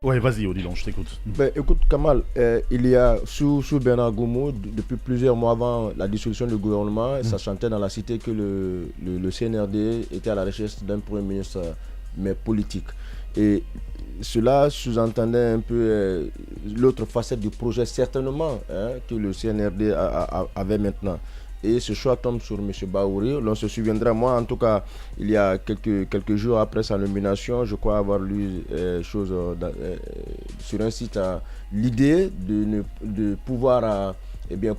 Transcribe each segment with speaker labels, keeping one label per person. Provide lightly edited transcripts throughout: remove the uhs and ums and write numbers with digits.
Speaker 1: Ouais, vas-y, Odilon, je t'écoute.
Speaker 2: Ben, écoute, Kamal, il y a sous Bernard Goumou, depuis plusieurs mois avant la dissolution du gouvernement, ça chantait dans la cité que le CNRD était à la recherche d'un Premier ministre, mais politique. Et cela sous-entendait un peu l'autre facette du projet, certainement, que le CNRD avait maintenant. Et ce choix tombe sur M. Bahouri. On se souviendra, moi en tout cas, il y a quelques jours après sa nomination, je crois avoir lu sur un site l'idée de pouvoir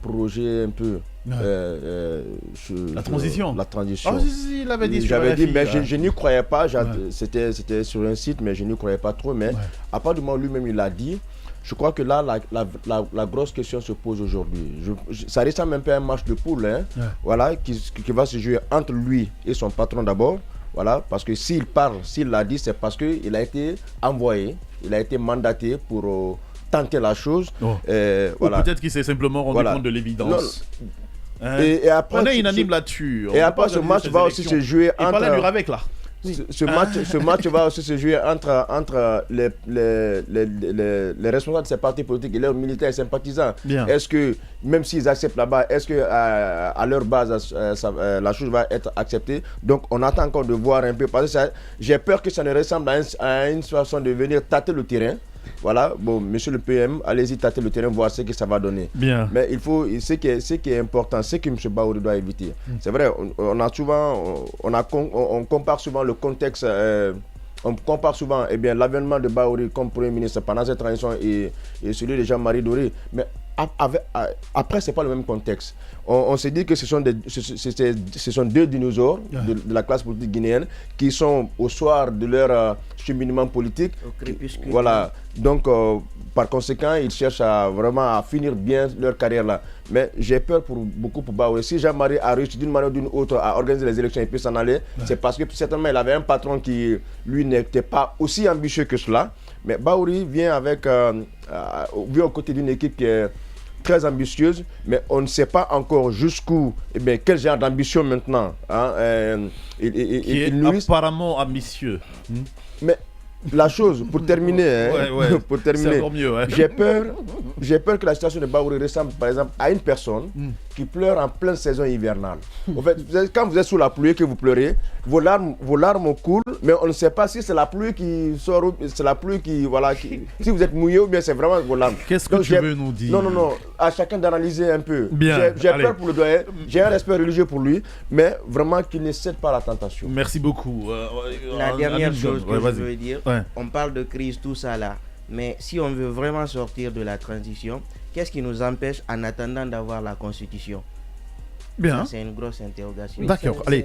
Speaker 2: proroger un peu
Speaker 1: la transition.
Speaker 2: La transition.
Speaker 1: Oh, si, il avait dit sur
Speaker 2: J'avais dit,
Speaker 1: RFI,
Speaker 2: mais je n'y croyais pas. C'était sur un site, mais je n'y croyais pas trop. Mais à part du moment où lui-même il l'a dit, je crois que là, la grosse question se pose aujourd'hui. Ça ressemble un peu à un match de poule, voilà, qui va se jouer entre lui et son patron d'abord. Voilà, parce que s'il parle, s'il l'a dit, c'est parce qu'il a été envoyé, il a été mandaté pour tenter la chose.
Speaker 1: Voilà. Ou peut-être qu'il s'est simplement rendu compte de l'évidence.
Speaker 2: Et après,
Speaker 1: on est unanime là-dessus.
Speaker 2: Et après, ce match va aussi se jouer entre...
Speaker 1: Et pas avec là.
Speaker 2: Ce match va aussi se jouer entre les responsables de ces partis politiques et leurs militaires et sympathisants. Est-ce que, même s'ils acceptent là-bas, est-ce qu'à à leur base, la chose va être acceptée? Donc, on attend encore de voir un peu. Parce que j'ai peur que ça ne ressemble à une façon de venir tâter le terrain. Voilà, bon, monsieur le PM, allez-y tâter le terrain, voir ce que ça va donner. Mais il faut, ce qui est important, c'est que M. Bahouri doit éviter. C'est vrai, on compare souvent le contexte, on compare souvent l'avènement de Bahouri comme Premier ministre pendant cette transition et celui de Jean-Marie Doré. Mais après, ce n'est pas le même contexte. On s'est dit que ce sont deux dinosaures de la classe politique guinéenne qui sont au soir de leur cheminement politique. Voilà. Donc, par conséquent, ils cherchent vraiment à finir bien leur carrière là. Mais j'ai peur pour Bahouri. Si Jean-Marie a réussi d'une manière ou d'une autre à organiser les élections et puis s'en aller, c'est parce que certainement il avait un patron qui, lui, n'était pas aussi ambitieux que cela. Mais Bahouri vient aux côtés d'une équipe qui est très ambitieuse, mais on ne sait pas encore jusqu'où, quel genre d'ambition maintenant.
Speaker 1: Qui est apparemment ambitieux.
Speaker 2: Mais la chose, pour terminer, j'ai peur que la situation de Bahouri ressemble par exemple à une personne qui pleure en pleine saison hivernale. En fait, quand vous êtes sous la pluie et que vous pleurez, vos larmes coulent, mais on ne sait pas si c'est la pluie qui sort, c'est la pluie si vous êtes mouillé ou bien c'est vraiment vos larmes.
Speaker 1: Qu'est-ce que tu veux nous dire?
Speaker 2: Non, à chacun d'analyser un peu. J'ai peur pour le doyen, j'ai un respect religieux pour lui, mais vraiment qu'il ne cède pas à la tentation.
Speaker 1: Merci beaucoup.
Speaker 3: La dernière chose que je veux dire, on parle de crise, tout ça là, mais si on veut vraiment sortir de la transition, qu'est-ce qui nous empêche en attendant d'avoir la constitution? C'est une grosse interrogation.
Speaker 1: D'accord, allez.